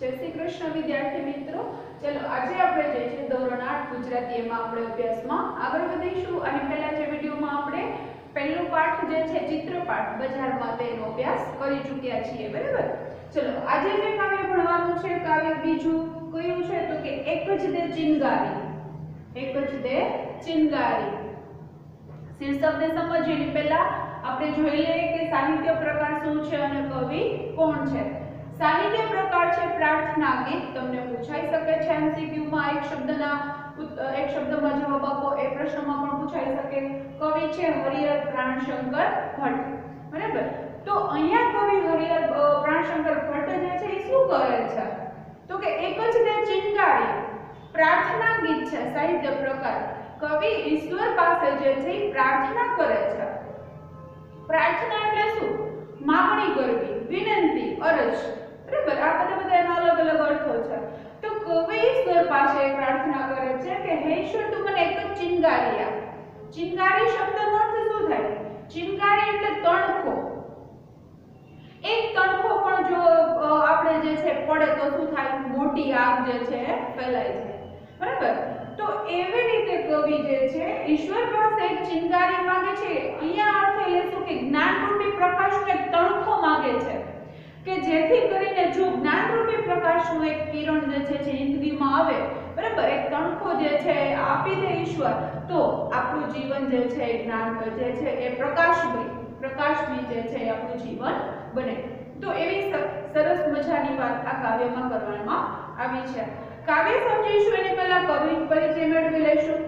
जय श्री कृष्ण विद्यार्थी मित्रों। चलो आज આપણે જે છે ધોરણ 8 ગુજરાતી એમાં આપણે અભ્યાસમાં આગળ વધીશું અને પહેલા જે વિડિયોમાં આપણે પહેલો પાઠ જે છે ચિત્રપાઠ બજારમાં તેનો અભ્યાસ કરી ચૂક્યા છીએ, બરાબર। ચલો આજે જે કાવ્ય ભણવાનું છે કાવ્ય બીજું કયું છે તો કે એક જ દે ચિનગારી। એક જ દે ચિનગારી શીર્ષકને સમજીને પહેલા આપણે જોઈ લઈએ કે સાહિત્ય પ્રકાર શું છે અને કવિ કોણ છે। साहित्य प्रकार छे प्रार्थना गीत। तमने पूछाई सके छे एमसीक्यू में एक शब्द में जवाब आपो ए प्रश्न में पण पूछाई सके। कवि छे हरिहर प्राणशंकर भट्ट, बराबर। तो अहींया कवि हरिहर प्राणशंकर भट्ट जे छे ई शुं करे छे तो के एक ज दे चिंगारी प्रार्थना गीत छे साहित्य प्रकार। कवि ईश्वर पासे जे छे प्रार्थना करे छे। प्रार्थना એટલે શું? मागणी करवी, विनंती, अरज, बराबर। आ બધા એના અલગ અલગ અર્થો છે। તો કવિ ઈશ્વર પાસે પ્રાર્થના કરે છે કે હે ઈશ્વર તું મને એક જ ચિંગારી આપ। ચિંગારી શબ્દનો અર્થ શું થાય? ચિંગારી એટલે તણખો। એક તણખો પણ જો આપણે જે છે પડે તો શું થાય? મોટી આગ જે છે ફેલાય છે, બરાબર। તો એવી રીતે કવિ જે છે ઈશ્વર પાસે એક ચિંગારી માંગે છે। અહીંયા અર્થ એ લેશું કે જ્ઞાનરૂપી પ્રકાશનો એક તણખો માંગે છે કે જેથી કરીને જો જ્ઞાનરૂપી પ્રકાશનું એક કિરણ જે છે જિંદગીમાં આવે, બરાબર, એક તણખો જે છે આપી દે ઈશ્વર તો આપણું જીવન જે છે જ્ઞાન જે છે એ પ્રકાશમય જે છે આપણું જીવન બને। તો એવી સરસ મજાની વાત આ કાવ્યમાં કરવામાં આવી છે। काव्य समझीशुं एनी पहेला कवि परिचय मेळवी लईशुं,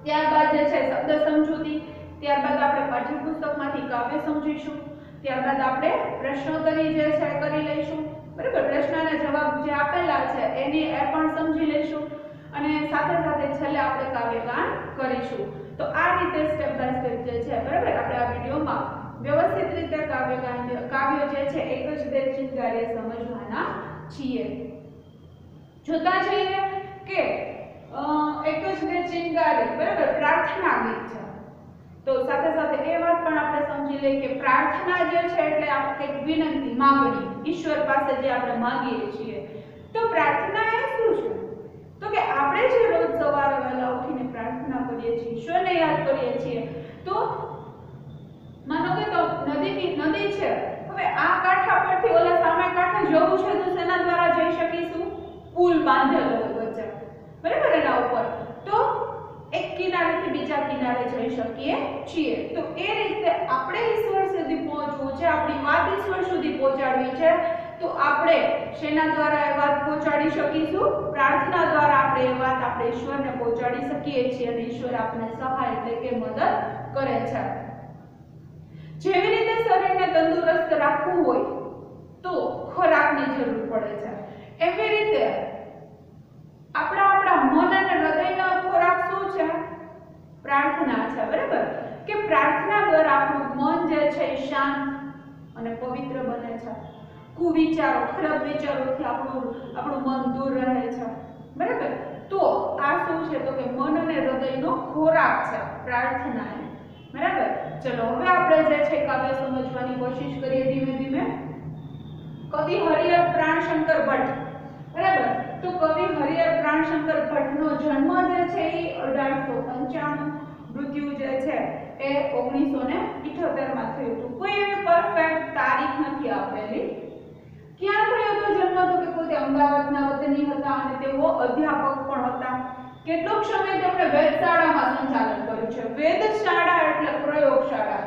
त्यारबाद जे छे शब्द समजूती, त्यारबाद आपणे पाठ्यपुस्तकमांथी काव्य समझीशुं, त्यारबाद आपणे प्रश्नोत्तरी जे छे करी लईशुं, बराबर। प्रश्नना जवाब जे आपेला छे एनी ए पण समजी लईशुं અને સાથે સાથે છેલ્લે આપણે કાવ્યગાન કરીશું। તો આ રીતે સ્ટેપ બાય સ્ટેપ જે છે, બરાબર, આપણે આ વિડિયોમાં વ્યવસ્થિત રીતે કાવ્ય જે છે એક જ દે ચિંગારી સમજવાના છીએ। જોતા જઈએ કે એક જ દે ચિંગારી, બરાબર, प्रार्थना गीत છે। તો સાથે સાથે એ વાત પણ આપણે સમજી લઈએ કે પ્રાર્થના જે છે એટલે આપણે એક વિનંતી, માંગણી ઈશ્વર પાસે જે આપણે માંગીએ છીએ। તો પ્રાર્થના એ શું છે તો કે આપણે જે રોજ સવારે વહેલા ઉઠીને પ્રાર્થના કરીએ છીએ, ઈશ્વરને યાદ કરીએ છીએ। તો માનો કે તો નદી છે, હવે આ કાંઠા પરથી ઓલા સામે કાંઠે જવું છે તો શેના દ્વારા જઈ શકીશું? પુલ બાંધેલો હોય વચ્ચે, બરાબર, એના ઉપર તો એક કિનારેથી બીજા કિનારે જઈ શકીએ છીએ। તો એ રીતે આપણે ઈશ્વર સુધી પહોંચવું છે, આપણી વાત ઈશ્વર સુધી પહોંચાડવી છે। તો આપણે શેના દ્વારા એ વાત પહોંચાડી શકીશું? પ્રાર્થના દ્વારા આપણે એ વાત આપણે ઈશ્વરને પહોંચાડી શકીએ છીએ અને ઈશ્વર આપણને સહાય એટલે કે મદદ કરે છે। જેવી રીતે શરીરને તંદુરસ્ત રાખવું હોય તો ખોરાકની જરૂર પડે છે, એવી રીતે આપણા મન અને હૃદયનો ખોરાક શું છે? પ્રાર્થના છે, બરાબર। કે પ્રાર્થના દ્વારા આપણું મન જે છે શાંત અને પવિત્ર બને છે। કુવિચારો, ખરાબ વિચારોથી આપણું મન દૂર રહે છે, બરાબર। તો આ શું છે તો કે મન અને હૃદયનો ખોરાક છે પ્રાર્થના, બરાબર। ચલો હવે આપણે જે છે કાવ્ય સમજવાની કોશિશ કરીએ ધીમે ધીમે। कवि हरिहर प्राणशंकर भट्ट, बराबर। तो कवि हरिहर प्राणशंकर भट्ट नो जन्म जे छे 1895, मृत्यु जे छे ए 1978 માં થયું હતું। કોઈ એવી પરફેક્ટ તારીખ નથી આપેલી। ક્યાં થયો તો જન્મ તો કે પોતે અમદાવાદના વતની હતા અને તેઓ અધ્યાપક પણ હતા। કેટલોક સમય તેમણે વેધશાળામાં સંચાલન કર્યું છે। વેધશાળા એટલે પ્રયોગશાળા।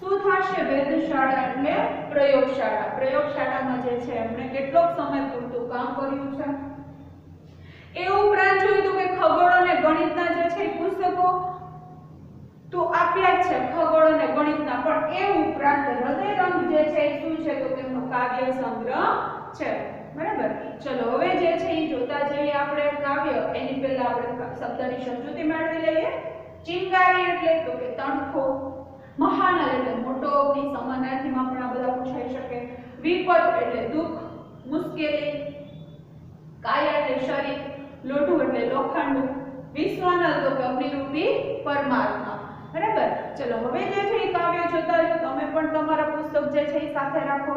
શું થશે? વેધશાળા એટલે પ્રયોગશાળા। પ્રયોગશાળામાં જે છે એમણે કેટલોક સમય પૂરતું કામ કર્યું છે। એ ઉપરાંત જોયું તો કે ખગોળ અને ગણિતના જે છે પુસ્તકો તો આપ્યા છે, ખગોળ અને ગણિતના, પણ એ ઉપરાંત હૃદયરંગ જે છે એ શું છે તો કે એમનો કાવ્ય સંગ્રહ છે, બરાબર। ચલો હવે જે છે એ જોતા જઈએ આપણે કાવ્ય। એની પહેલા આપણે શબ્દની સમજૂતી મેળવી લઈએ। ચિંગારી એટલે તો કે તણખો, મહાનલ એટલે મોટો, ની સમાનાર્થીમાં પણ આ બધા પૂછાઈ શકે। વિપત એટલે દુઃખ, મુશ્કેલી, કાયા એટલે શરીર, લોઢું એટલે લોખંડ, વિશ્વાનલ તો કે અગ્નિરૂપી પરમાત્મા, બરાબર। ચલો હવે જે છે એ કાવ્ય જોતા જો તમે પણ તમારા પુસ્તક જે છે એ સાથે રાખો।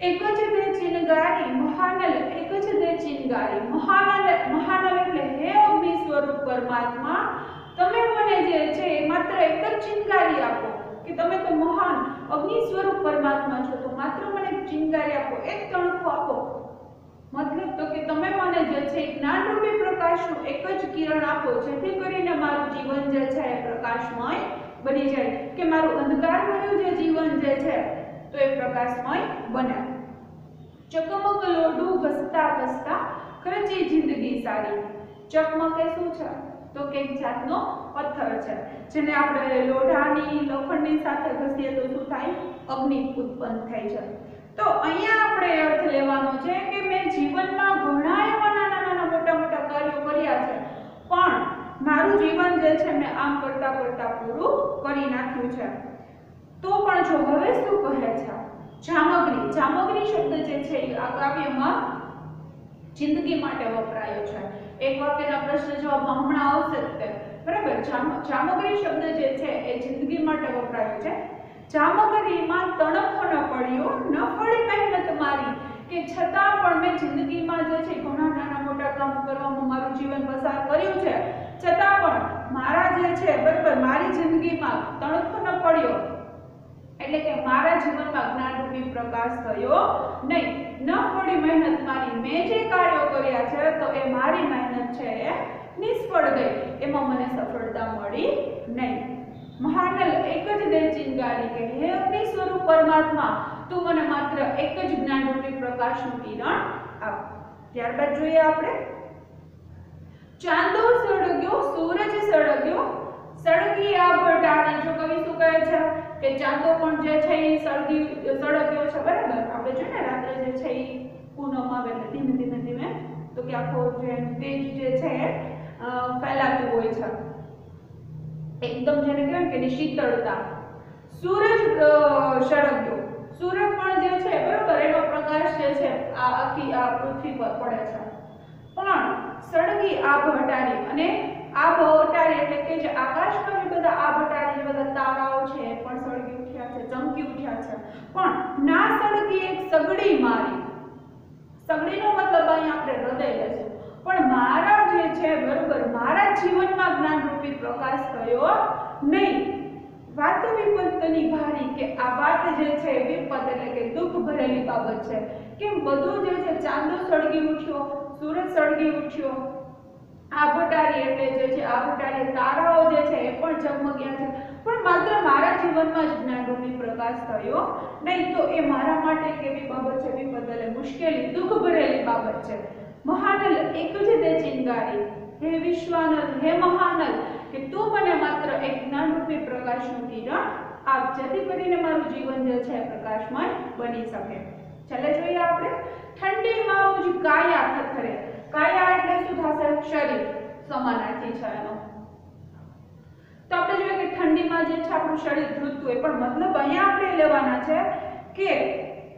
એક જ દે ચિનગારી મહાનલ, એક જ દે ચિનગારી મહાનલ, મહાનલ એટલે હે અગ્નિ સ્વરૂપ પરમાત્મા, તમે મને જે છે માત્ર એક જ ચિનગારી આપો, કે તમે તો મહાન અગ્નિ સ્વરૂપ પરમાત્મા છો, તો માત્ર મને એક ચિનગારી આપો, એક તણખો આપો. મતલબ તો કે તમે મને જે છે જ્ઞાનરૂપી પ્રકાશનું એક જ કિરણ આપો, જેથી કરીને મારું જીવન જે છે એ પ્રકાશમય બની જાય, કે મારું અંધકારભર્યું જે જીવન જે છે તો એ પ્રકાશમય બને. ચકમક લોઢું ઘસતા ઘસતા ખર્ચી જિંદગી સારી. ચકમક એ શું છે? તો કે એક જાતનો પથ્થર છે, જેને આપણે લોઢાની લોખંડની સાથે ઘસીએ તો શું થાય? અગ્નિ ઉત્પન્ન થાય છે. તો અહીંયા આપણે અર્થ લેવાનો છે કે મેં જીવનમાં ઘણા એવા નાના નાના મોટા મોટા કાર્યો કર્યા છે, પણ મારું જીવન જે છે મેં આમ કરતા કરતા પૂરું કરી નાખ્યું છે. તો પણ જો હવે શું કહે છે? જામગ્રી, જામગ્રી શબ્દ જે છે આ કાવ્યમાં જિંદગી માટે વપરાયો છે. એક વાક્યના પ્રશ્ન જવાબમાં હમણાં આવશે જ તે, બરાબર. જામગ્રી શબ્દ જે છે એ જિંદગી માટે વપરાયો છે. જામગરીમાં તણખો ન પડ્યો, ન ફળી મહેનત મારી, કે છતાં પણ મેં જિંદગીમાં જે છે ઘણા નાના મોટા કામ કરવામાં મારું જીવન પસાર કર્યું છે, છતાં પણ મારા જે છે બરાબર મારી જિંદગીમાં તણખો ન પડ્યો, એટલે કે મારા જીવનમાં જ્ઞાનરૂપી પ્રકાશ થયો નહીં. ન ફળી મહેનત મારી, મેં જે કાર્યો કર્યા છે તો એ મારી મહેનત છે એ નિષ્ફળ ગઈ, એમાં મને સફળતા મળી નહીં. મહાનલ એક જ દે ચિનગારી, કે હે અગ્નિ સ્વરૂપ પરમાત્મા, તું મને માત્ર એક જ જ્ઞાનરૂપી પ્રકાશનું કિરણ આપ. ત્યારબાદ જોઈએ આપણે ચાંદો સળગ્યો સૂરજ સળગ્યો સળગી આભટાણી. જો કવિ શું કહે છે કે ચાંદો પણ જે છે એ સળગ્યો છે, બરાબર. આપણે જોઈએ ને રાત્રે જે છે એ પૂનમ આવે એટલે ધીમે ધીમે ધીમે તો કે આખો જે તેજ જે છે ફેલાતું હોય છે, એકદમ જેને કહેવાય કે શીતળતા. સૂરજ સળગ્યો, સૂરજ પણ જે છે બરાબર એનો પ્રકાશ જે છે આ આખી આ પૃથ્વી પર પડે છે, પણ સળગી આભ હટારી, અને આભ હટારી એટલે કે જે આકાશમાં જે બધા આભ હટારી જે બધા તારાઓ છે એ પણ સળગી ઉઠ્યા છે, ચમકી ઉઠ્યા છે, પણ ના સળગી એક સગડી મારી. સગડીનો મતલબ અહીં આપણે હૃદય લેશું, પણ મારા જે છે બરોબર મારા જીવનમાં જ્ઞાનરૂપી પ્રકાશ થયો નહીં. વાત વિપત્તની ભારી, કે આ વાત જે છે વિપત એટલે કે દુઃખ ભરેલી બાબત છે. કેમ બધું જે છે ચાંદો સળગી ઉઠ્યો, સૂરજ સળગી ઉઠ્યો, આભટારી એટલે જે છે આભટારી તારાઓ જે છે એ પણ ઝગમગ્યા છે, પણ માત્ર મારા જીવનમાં જ જ્ઞાનરૂપી પ્રકાશ થયો નહીં. તો એ મારા માટે કેવી બાબત છે? વિપત એટલે મુશ્કેલી, દુઃખ ભરેલી બાબત છે. મહાનલ એક જ દે ચિનગારી, હે વિશ્વાનલ, હે મહાનલ, કે તું મને માત્ર એક જ્ઞાનરૂપી પ્રકાશનું કિરણ આપ, જેથી કરીને મારું જીવન જે છે પ્રકાશમય બની શકે. ચાલો જોઈએ આપણે ઠંડીમાં મુજ કાયા થથરે. કાયા એટલે શું થશે? શરીર, સમાનાર્થી છે એનો. તો આપણે જોઈએ કે ઠંડીમાં જે છે આપણું શરીર ધ્રુજતું હોય, પણ મતલબ અહીંયા આપણે લેવાના છે કે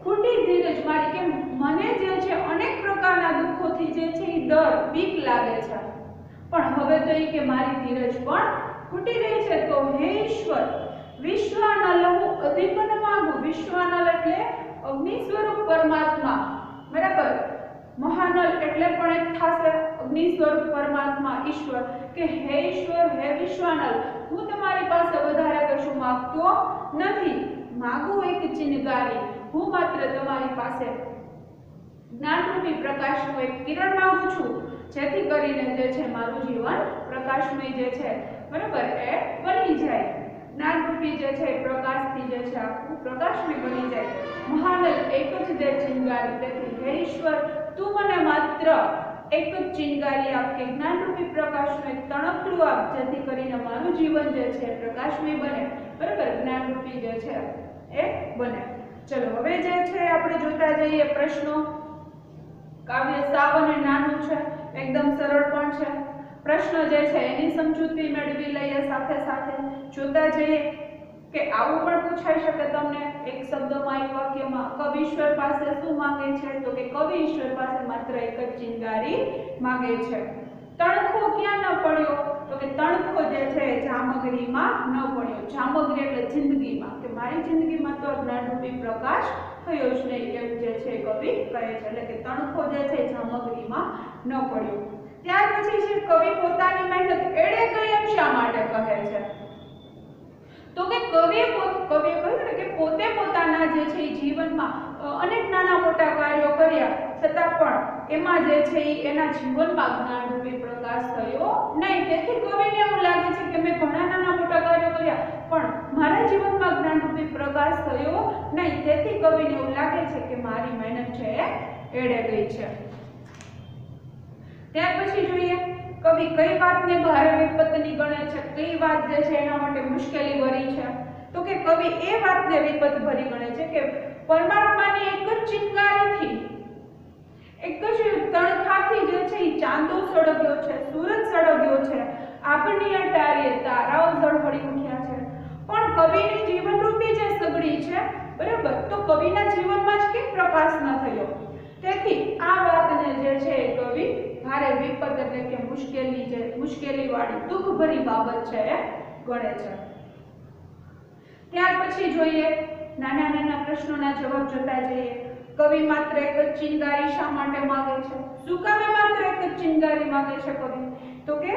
ખોટી ધીરજ મારી, કે મને જે છે અનેક પ્રકારના દુઃખોથી જે છે એ ડર બીક લાગે છે, પણ હવે તો એ કે મારી ધીરજ પણ ખૂટી રહી છે. તો હે ઈશ્વર વિશ્વાનલ હું અધિક ન માંગુ. વિશ્વાનલ એટલે અગ્નિ સ્વરૂપ પરમાત્મા, બરાબર. મહાનલ એટલે પણ એક થશે અગ્નિ સ્વરૂપ પરમાત્મા ઈશ્વર, કે હે ઈશ્વર, હે વિશ્વાનલ, હું તમારી પાસે વધારે કશું માંગતો નથી. માગું એક ચિનગારી, હું માત્ર તમારી પાસે જ્ઞાનરૂપી પ્રકાશનું એક કિરણ માંગુ છું, જેથી કરીને જે છે મારું જીવન પ્રકાશમય જે છે બરાબર એ બની જાય. જ્ઞાનરૂપી જે છે પ્રકાશથી જે છે આખું પ્રકાશમય બની જાય. મહાનલ એક જ દે ચિનગારી, તેથી હે ઈશ્વર તું મને માત્ર એક જ ચિનગારી આપ, કે જ્ઞાનરૂપી પ્રકાશનું એક તણખલું આપ, જેથી કરીને મારું જીવન જે છે પ્રકાશમય બને, બરાબર, જ્ઞાનરૂપી જે છે એ બને. ચલો હવે જે છે આપણે જોતા જઈએ પ્રશ્નો. કાવ્ય સાવ અને નાનું છે, એકદમ સરળ પણ છે. પ્રશ્ન જે છે એની સમજૂતી મેળવી લઈએ, સાથે સાથે જોતા જઈએ કે આવું પણ પૂછાઈ શકે તમને એક શબ્દમાં, એક વાક્યમાં, કવિ ઈશ્વર પાસે શું માંગે છે? તો કે કવિ ઈશ્વર પાસે માત્ર એક જ ચિનગારી માંગે છે. તણખો ક્યાં ન પડ્યો? તો કે તણખો જે છે જામગરીમાં ન પડ્યો. જામગરી એટલે જિંદગીમાં, કે મારી જિંદગીમાં તો જ્ઞાનરૂપી પ્રકાશ થયો જ નહીં, એમ જે છે કવિ કહે છે. એટલે કે તણખો જે છે જામગરીમાં ન પડ્યો. ત્યાર પછી છે કવિ પોતાની મહેનત એળે ગઈ એમ શા માટે કહે છે? તો કે કવિએ કહ્યું ને કે પોતે પોતાના જે છે જીવનમાં અનેક નાના મોટા કાર્યો કર્યા, છતાં પણ એમાં જે છે એના જીવનમાં જ્ઞાનરૂપી પ્રકાશ થયો નહીં. તેથી કવિને એવું લાગે છે કે મેં ઘણા નાના મોટા કાર્યો કર્યા, પણ મારા જીવનમાં જ્ઞાનરૂપી પ્રકાશ થયો નહીં. તેથી કવિને એવું લાગે છે કે મારી મહેનત છે એળે ગઈ છે. ત્યાર પછી જોઈએ કવિ કઈ વાતને ભારે વિપત્તિની ગણે છે, કઈ વાત જે છે એના માટે મુશ્કેલી ભરી છે? તો કે કવિ એ વાતને વિપત ભરી ગણે છે કે પરમાત્માની એક જ ચિંગારીથી, એક જ તણખાથી જે છે ચાંદો સળગ્યો છે, સૂરજ સળગ્યો છે, આભની અટારીએ તારાઓ ઝળહળી ઉઠ્યા છે, પણ કવિની જીવનરૂપી જે સગડી છે, બરાબર, તો કવિના જીવનમાં જ કેમ પ્રકાશ ન થયો? તેથી આ વાતને જે છે કવિ ભારે વિપત એટલે કે મુશ્કેલી વાળી દુઃખભરી બાબત છે એ ગણે છે. ત્યાર પછી જોઈએ નાના નાના પ્રશ્નોના જવાબ જોતા જઈએ. કવિ માત્ર એક જ ચિનગારી શા માટે માંગે છે? શું કામે માત્ર એક જ ચિનગારી માંગે છે કવિ? તો કે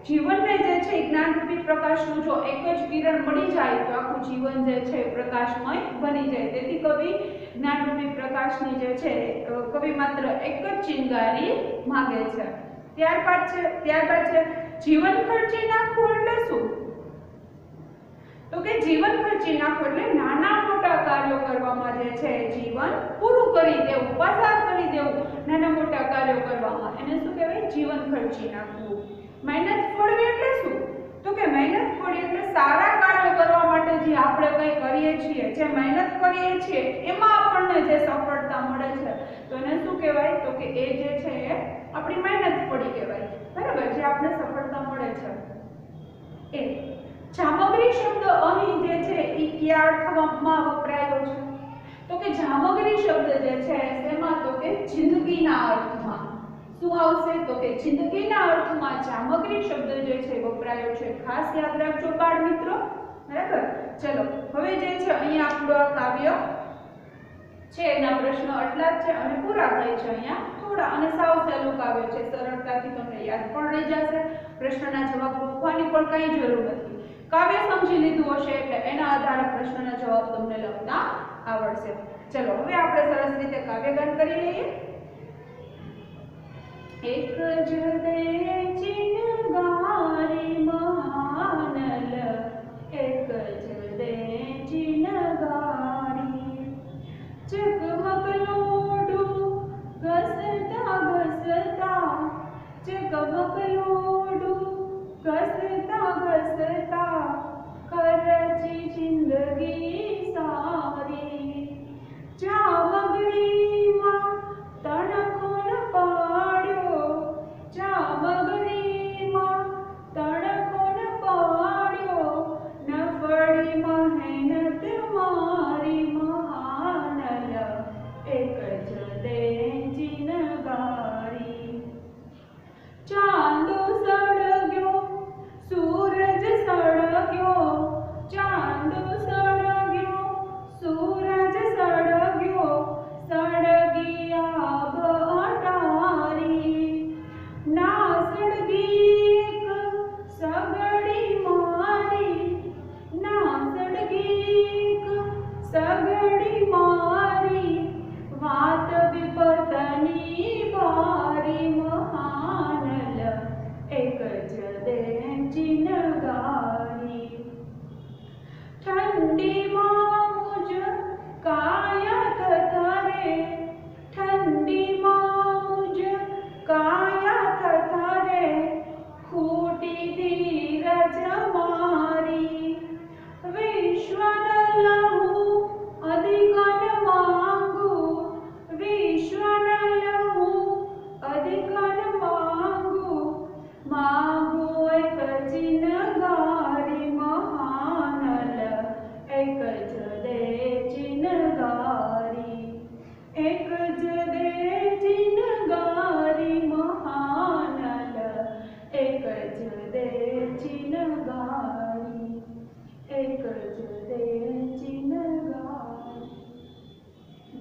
જીવનને જે છે જ્ઞાનરૂપી પ્રકાશનું જો એક જ કિરણ મળી જાય તો આખું જીવન જે છે પ્રકાશમય બની જાય. તેથી કવિ જ્ઞાનરૂપી પ્રકાશની જે છે કવિ માત્ર એક જ ચિનગારી માંગે છે. ત્યારબાદ છે જીવન ખર્ચી નાખવું એટલે શું? તો કે જીવન ખર્ચી નાખવું એટલે નાના મોટા કાર્યો કરવામાં જે છે જીવન પૂરું કરી દેવું, પસાર કરી દેવું નાના મોટા કાર્યો કરવામાં, એને શું કહેવાય? જીવન ખર્ચી નાખવું. મહેનત ફળવી એટલે શું? તો કે મહેનત ફળી એટલે સારા કાર્યો કરવા માટે જે આપણે કંઈ કરીએ છીએ, જે મહેનત કરીએ છીએ એમાં આપણને જે સફળતા મળે છે, તો એને શું કહેવાય? તો કે એ જે છે એ આપણી મહેનત ફળી કહેવાય, બરાબર, જે આપણે સફળતા મળે છે એ. જામગરી શબ્દ અહીં જે છે એ કયા અર્થમાં વપરાયો છે? તો કે જામગરી શબ્દ જે છે તેમાં તો કે જિંદગીના અર્થમાં. શું આવશે? તો કે જિંદગીના અર્થમાં જામગરી શબ્દ જે છે વપરાયો છે. ખાસ યાદ રાખજો બાળ મિત્રો, બરાબર. ચલો હવે જે છે અહીંયા આપણું આ કાવ્ય છે એના પ્રશ્નો આટલા જ છે અને પૂરા થાય છે અહીંયા થોડા, અને સાવ સહેલું કાવ્ય છે, સરળતાથી તમને યાદ પણ રહી જશે. પ્રશ્નના જવાબ લખવાની પણ કઈ જરૂર નથી. કાવ્ય સમજી લીધું હશે એટલે એના આધારે પ્રશ્નના જવાબ તમને લખતા આવડશે. ચલો હવે આપણે સરસ રીતે કાવ્યગાન કરી લઈએ. એક જ દે ચિનગારી મહાનલ, એક જ દે ચિનગારી, ચકમકલોડું ઘસતા ઘસતા, ચકમકલોડું ઘસતા ઘસતા, કરચી જિંદગી સારી, જામગરીમાં તણખો ન પાડ્યો, જામગરીમાં તણખો ન પાડ્યો,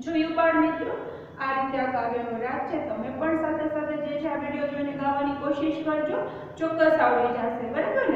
જોયું બાળ મિત્રો, આ રીતે આ કાવ્યનો રાગ છે. તમે પણ સાથે સાથે જે છે આ વિડીયો જોઈને ગાવાની કોશિશ કરજો, ચોક્કસ આવડી જશે. બરાબર.